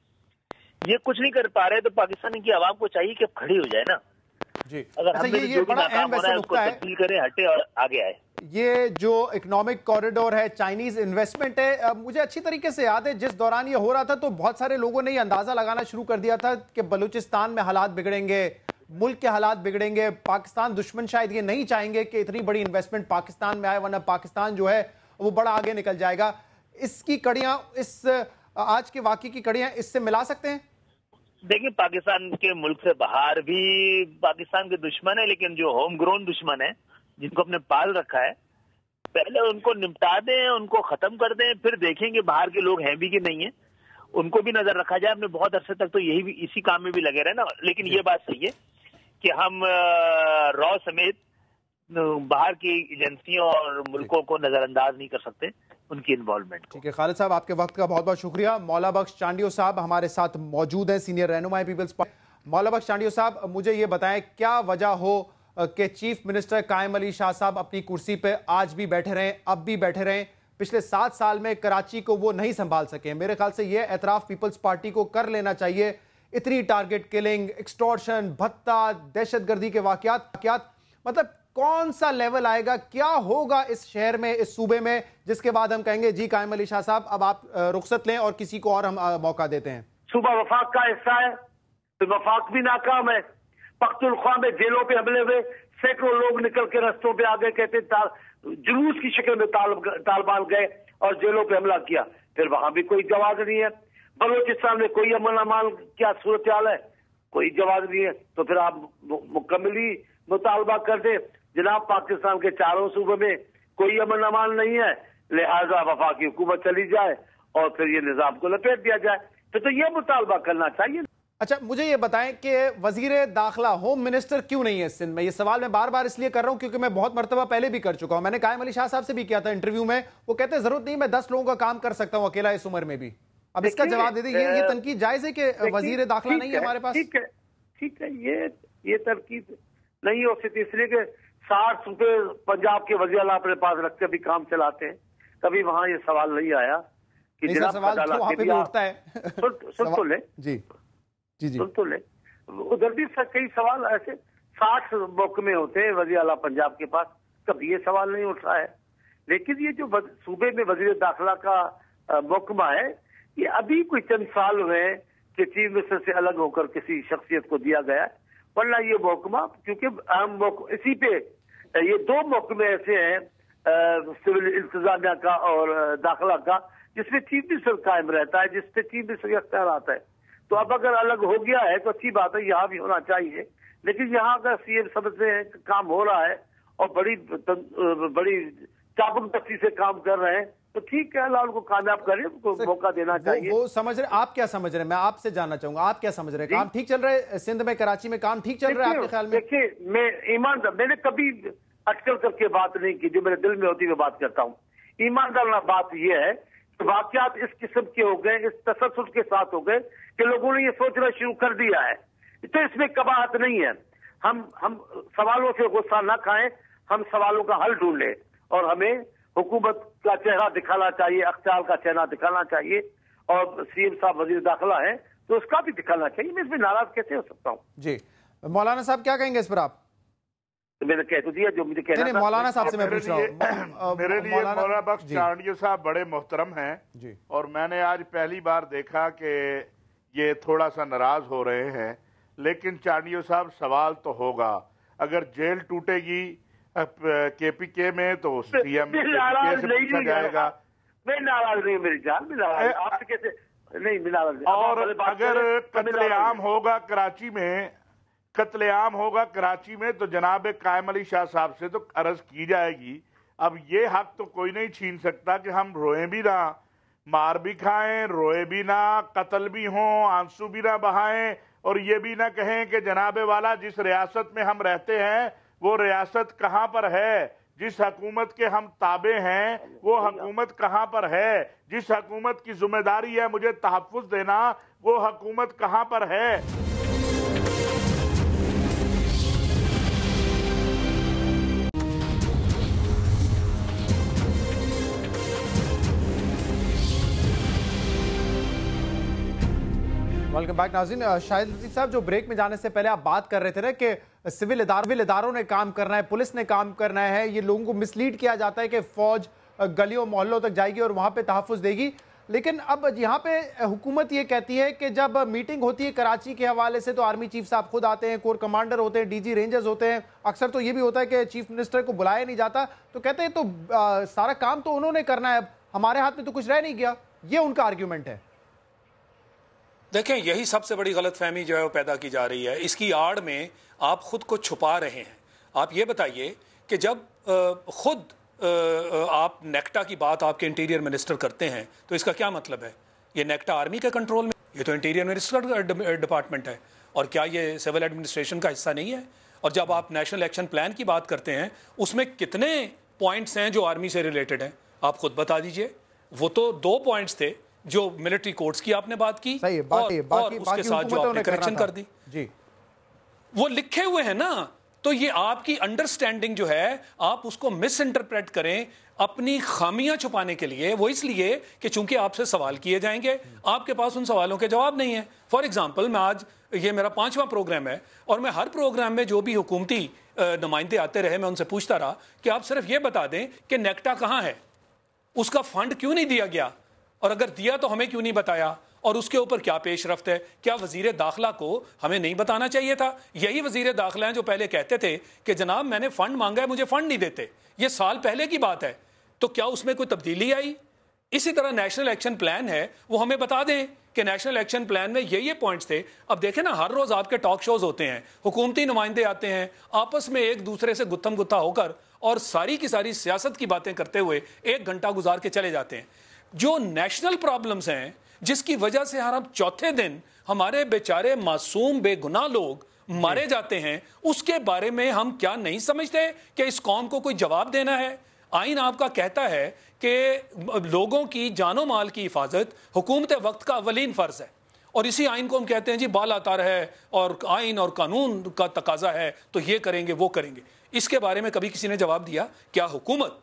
ये कुछ नहीं कर पा रहे तो पाकिस्तान की आवाम को चाहिए कि अब खड़ी हो जाए ना जी। अगर हम ये बड़ा अहम वैसे नुक्ता है, तब्दील करें, हटे और आगे आए। ये जो इकोनॉमिक कॉरिडोर है, चाइनीज इन्वेस्टमेंट है, मुझे अच्छी तरीके से याद है जिस दौरान ये हो रहा था तो बहुत सारे लोगों ने ये अंदाजा लगाना शुरू कर दिया था कि बलूचिस्तान में हालात बिगड़ेंगे, मुल्क के हालात बिगड़ेंगे। पाकिस्तान दुश्मन शायद ये नहीं चाहेंगे कि इतनी बड़ी इन्वेस्टमेंट पाकिस्तान में आए, वरना पाकिस्तान जो है वो बड़ा आगे निकल जाएगा। इसकी कड़ियां, इस आज के वाकये की कड़ियां इससे मिला सकते हैं? देखिए, पाकिस्तान के मुल्क से बाहर भी पाकिस्तान के दुश्मन है, लेकिन जो होम ग्रोन दुश्मन है जिनको अपने पाल रखा है, पहले उनको निपटा दें, उनको खत्म कर दें, फिर देखेंगे बाहर के लोग हैं भी कि नहीं है। उनको भी नजर रखा जाए। हमने बहुत अरसे तक तो इसी काम में भी लगे रहे ना। लेकिन ये बात सही है कि हम रॉ समेत बाहर की एजेंसियों और मुल्कों को नजरअंदाज नहीं कर सकते, उनकी इन्वॉल्वमेंट। ठीक है खालिद साहब, आपके वक्त का बहुत बहुत शुक्रिया। मौला बख्श चांडियो साहब हमारे साथ मौजूद हैं, सीनियर रहनुमा पीपल्स पार्टी। मौला बख्श चांडियो साहब, मुझे ये बताएं क्या वजह हो कि चीफ मिनिस्टर कायम अली शाह साहब अपनी कुर्सी पे आज भी बैठे रहें, अब भी बैठे रहें। पिछले 7 साल में कराची को वो नहीं संभाल सके। मेरे ख्याल से ये एतराफ पीपल्स पार्टी को कर लेना चाहिए। इतनी टारगेट किलिंग, एक्सटॉर्शन, भत्ता, दहशतगर्दी के वाकयात, मतलब कौन सा लेवल आएगा, क्या होगा इस शहर में, इस सूबे में, जिसके बाद हम कहेंगे जी कायम अली शाह साहब अब आप रुखसत लें और किसी को और हम मौका देते हैं। सूबा वफाक का हिस्सा है तो वफाक भी नाकाम है। पख्तूनख्वा में जेलों पे हमले हुए, सैकड़ों लोग निकल के रस्तों पे आ गए, कहते जुलूस की शक्ल में तालिबान गए और जेलों पे हमला किया, फिर वहां भी कोई जवाब नहीं है। बलोचिस्तान में कोई अमन अमान क्या सूरत हाल है, कोई जवाब नहीं है। तो फिर आप मुकम्मली मुतालबा कर दे जनाब पाकिस्तान के चारों सूबों में कोई अमन अमान नहीं है, लिहाजा वफाकी हुकूमत चली जाए और फिर ये निजाम को लपेट दिया जाए। तो ये मुतालबा करना चाहिए। अच्छा, मुझे ये बताएं कि वजीर दाखिला, होम मिनिस्टर क्यों नहीं है सिंध में? ये सवाल मैं बार बार इसलिए कर रहा हूं क्योंकि मैं बहुत मरतबा पहले भी कर चुका हूं। मैंने कायम अली शाह साहब से भी किया था इंटरव्यू में, वो कहते हैं जरूरत नहीं, मैं 10 लोगों का काम कर सकता हूं अकेला इस उम्र में भी। अब इसका जवाब दे दीजिए, ये तनकीद जायज है कि वजीर दाखिला नहीं है हमारे पास? ठीक है, ये तनकीद नहीं हो सकती, इसलिए कि 60 रुपए पंजाब के वजीर आला अपने पास रख के भी काम चलाते हैं। कभी वहां ये सवाल नहीं आया कि सवाल तो वहां पे भी उठता है। सुन तो ले जी, सुन तो ले, उधर भी कई सवाल ऐसे 60 महकमे होते हैं वजीर आला पंजाब के पास, कभी ये सवाल नहीं उठ रहा है। लेकिन ये जो सूबे में वजीर दाखिला का महकमा है, ये अभी कोई चंद साल हुए कि चीफ मिनिस्टर से अलग होकर किसी शख्सियत को दिया गया, वरना ये महकमा क्योंकि इसी पे ये 2 महकमे ऐसे हैं सिविल इंतजामिया का और दाखिला का, जिसमें चीफ मिनिस्टर कायम रहता है, जिसपे चीफ मिनिस्टर का अख्तियार आता है। तो अब अगर अलग हो गया है तो अच्छी बात है, यहाँ भी होना चाहिए। लेकिन यहाँ का सीएम समझते हैं काम हो रहा है और बड़ी चाबुकदस्ती से काम कर रहे हैं, तो ठीक है, अल्लाह उनको कामयाब करे, उनको मौका देना चाहिए। वो समझ रहे, आप क्या समझ रहे हैं? मैं आपसे जानना चाहूंगा, आप क्या समझ रहे हैं? काम ठीक चल रहा है सिंध में, कराची में काम ठीक चल रहा है आपके ख्याल में? देखिए, मैं ईमानदार, मैंने कभी अटकल करके बात नहीं की, जो मेरे दिल में होती है बात करता हूँ। ईमानदार बात यह है कि वाकयात इस किस्म के हो गए, इस तसल्सल के साथ हो गए कि लोगों ने ये सोचना शुरू कर दिया है, तो इसमें कबाहत नहीं है। हम सवालों से गुस्सा न खाएं, हम सवालों का हल ढूंढें और हमें हुकूमत का चेहरा दिखाना चाहिए, अख्तियार का चेहरा दिखाना चाहिए, और सीएम साहब वजीर दाखिला है तो उसका भी दिखाना चाहिए। मैं इसमें नाराज कैसे हो सकता हूँ? जी, मौलाना साहब क्या कहेंगे इस पर आप? तो मैंने कह तो दिया जो मुझे कहना था। मौलाना साहब से मैं मेरे पूछ रहा हूँ, मेरे लिए मौलाना बख्श जी। चांडियो साहब बड़े मोहतरम हैं जी। और मैंने आज पहली बार देखा कि ये थोड़ा सा नाराज हो रहे हैं, लेकिन चांडियो साहब सवाल तो होगा, अगर जेल टूटेगी केपीके में तो सीएम नाराज नहीं पूछा जाएगा। मैं नाराज नहीं, मेरी जान में नाराज आप कैसे नहीं नाराज। और अगर कत्लेआम होगा कराची में, कत्लेआम होगा कराची में, तो जनाब कायम अली शाह साहब से तो अर्ज की जाएगी। अब ये हक तो कोई नहीं छीन सकता कि हम रोए भी ना, मार भी खाएं, रोए भी ना, कत्ल भी हों, आंसू भी ना बहाएं, और ये भी ना कहें कि जनाबे वाला जिस रियासत में हम रहते हैं वो रियासत कहाँ पर है, जिस हुकूमत के हम ताबे हैं वो हुकूमत कहाँ पर है, जिस हुकूमत की जिम्मेदारी है मुझे तहफ्फुज़ देना वो हुकूमत कहाँ पर है। वेलकम बैक नाज़रीन। शाहिद लतीफ साहब, जो ब्रेक में जाने से पहले आप बात कर रहे थे ना कि सिविल इदारों ने काम करना है, पुलिस ने काम करना है, ये लोगों को मिसलीड किया जाता है कि फौज गलियों मोहल्लों तक जाएगी और वहां पे तहफ्फुज़ देगी, लेकिन अब यहाँ पे हुकूमत ये कहती है कि जब मीटिंग होती है कराची के हवाले से तो आर्मी चीफ साहब खुद आते हैं, कोर कमांडर होते हैं, डीजी रेंजर्स होते हैं, अक्सर तो ये भी होता है कि चीफ मिनिस्टर को बुलाया नहीं जाता, तो कहते हैं तो सारा काम तो उन्होंने करना है, हमारे हाथ में तो कुछ रह नहीं गया, ये उनका आर्ग्यूमेंट है। देखें, यही सबसे बड़ी गलतफहमी जो है वो पैदा की जा रही है। इसकी आड़ में आप खुद को छुपा रहे हैं। आप ये बताइए कि जब खुद आप नेक्टा की बात आपके इंटीरियर मिनिस्टर करते हैं तो इसका क्या मतलब है? ये नेक्टा आर्मी के कंट्रोल में, ये तो इंटीरियर मिनिस्टर का डिपार्टमेंट है, और क्या ये सिविल एडमिनिस्ट्रेशन का हिस्सा नहीं है? और जब आप नेशनल एक्शन प्लान की बात करते हैं उसमें कितने पॉइंट्स हैं जो आर्मी से रिलेटेड हैं? आप खुद बता दीजिए। वो तो 2 पॉइंट्स थे जो मिलिट्री कोर्ट्स की आपने बात की, सही है, और उसके साथ जो आपने करेक्शन कर दी जी, वो लिखे हुए हैं ना। तो ये आपकी अंडरस्टैंडिंग जो है आप उसको मिस इंटरप्रेट करें अपनी खामियां छुपाने के लिए, वो इसलिए कि चूंकि आपसे सवाल किए जाएंगे, आपके पास उन सवालों के जवाब नहीं है। फॉर एग्जाम्पल, मैं आज, ये मेरा 5वां प्रोग्राम है और मैं हर प्रोग्राम में जो भी हुकूमती नुमाइंदे आते रहे मैं उनसे पूछता रहा कि आप सिर्फ ये बता दें कि नेक्टा कहाँ है, उसका फंड क्यों नहीं दिया गया, और अगर दिया तो हमें क्यों नहीं बताया, और उसके ऊपर क्या पेशरफ्त है। क्या वजीर दाखिला को हमें नहीं बताना चाहिए था? यही वजीर दाखिला हैं जो पहले कहते थे कि जनाब मैंने फंड मांगा है, मुझे फंड नहीं देते। ये साल पहले की बात है, तो क्या उसमें कोई तब्दीली आई? इसी तरह नेशनल एक्शन प्लान है, वो हमें बता दें कि नेशनल एक्शन प्लान में ये पॉइंट्स थे। अब देखें ना, हर रोज आपके टॉक शोज होते हैं, हुकूमती नुमाइंदे आते हैं, आपस में एक दूसरे से गुत्थम गुत्था होकर और सारी की सारी सियासत की बातें करते हुए 1 घंटा गुजार के चले जाते हैं। जो नेशनल प्रॉब्लम्स हैं जिसकी वजह से हर 4थे दिन हमारे बेचारे मासूम बेगुनाह लोग मारे जाते हैं, उसके बारे में हम क्या नहीं समझते कि इस कौम को कोई जवाब देना है? आइन आपका कहता है कि लोगों की जानो माल की हिफाजत हुकूमत वक्त का अवलीन फर्ज है, और इसी आइन को हम कहते हैं जी बालातर है और आइन और कानून का तकाजा है तो ये करेंगे वो करेंगे। इसके बारे में कभी किसी ने जवाब दिया क्या? हुकूमत,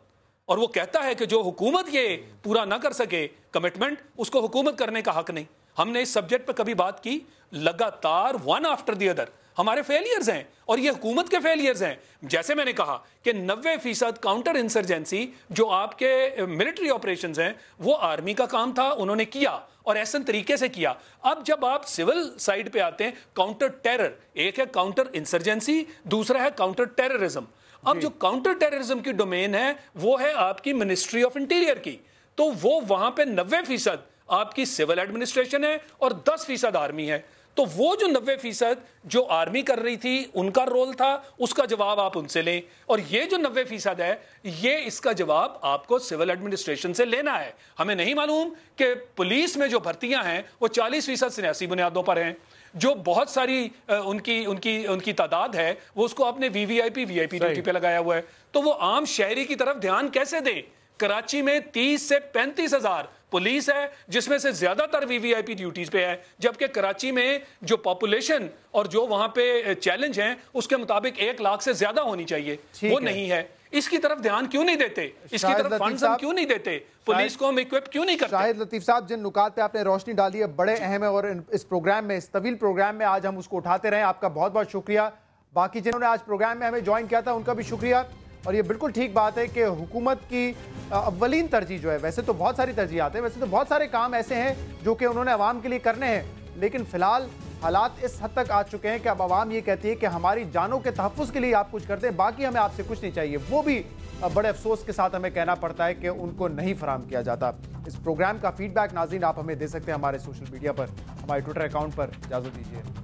और वो कहता है कि जो हुकूमत ये पूरा ना कर सके कमिटमेंट, उसको हुकूमत करने का हक नहीं। हमने इस सब्जेक्ट पर कभी बात की? लगातार वन आफ्टर द अदर हमारे फेलियर्स हैं, और ये हुकूमत के फेलियर्स हैं। जैसे मैंने कहा कि 90% काउंटर इंसर्जेंसी जो आपके मिलिट्री ऑपरेशंस हैं वो आर्मी का काम था, उन्होंने किया और ऐसे तरीके से किया। अब जब आप सिविल साइड पे आते हैं, काउंटर टेरर, एक है काउंटर इंसर्जेंसी, दूसरा है काउंटर टेररिज्म। अब जो काउंटर टेररिज्म की डोमेन है वो है आपकी मिनिस्ट्री ऑफ इंटीरियर की, तो वो वहां पे 90% आपकी सिविल एडमिनिस्ट्रेशन है और 10% आर्मी है। तो वो जो 90% जो आर्मी कर रही थी उनका रोल था, उसका जवाब आप उनसे लें, और ये जो 90% है ये इसका जवाब आपको सिविल एडमिनिस्ट्रेशन से लेना है। हमें नहीं मालूम कि पुलिस में जो भर्तियां हैं वो 40% सियासी बुनियादों पर हैं, जो बहुत सारी उनकी तादाद है वो उसको आपने वीवीआईपी ड्यूटी पे लगाया हुआ है। तो वो आम शहरी की तरफ ध्यान कैसे दें? कराची में 30 से 35 हजार पुलिस है जिसमें से ज्यादातर वीवीआईपी ड्यूटीज पे है, जबकि कराची में जो पॉपुलेशन और जो वहां पे चैलेंज हैं उसके मुताबिक 1 लाख से ज्यादा होनी चाहिए, वो नहीं है। इसकी तरफ ध्यान क्यों नहीं देते? इसकी तरफ फंड्स हम क्यों नहीं देते? पुलिस को हम इक्विप क्यों नहीं करते? शाहिद लतीफ साहब, जिन नुकात पे आपने रोशनी डाली है बड़े अहम है, और इस प्रोग्राम में, इस तवील प्रोग्राम में आज हम उसको उठाते रहे। आपका बहुत बहुत शुक्रिया। बाकी जिन्होंने आज प्रोग्राम में हमें ज्वाइन किया था उनका भी शुक्रिया। और ये बिल्कुल ठीक बात है कि हुकूमत की अव्वलीन तरजीह जो है, वैसे तो बहुत सारी तरजीह आते हैं, वैसे तो बहुत सारे काम ऐसे हैं जो कि उन्होंने अवाम के लिए करने हैं, लेकिन फिलहाल हालात इस हद तक आ चुके हैं कि अब आवाम ये कहती है कि हमारी जानों के तहफ़्फ़ुज़ के लिए आप कुछ करते हैं, बाकी हमें आपसे कुछ नहीं चाहिए। वो भी बड़े अफसोस के साथ हमें कहना पड़ता है कि उनको नहीं फराहम किया जाता। इस प्रोग्राम का फीडबैक नाज़रीन आप हमें दे सकते हैं हमारे सोशल मीडिया पर, हमारे ट्विटर अकाउंट पर। इजाज़त दीजिए।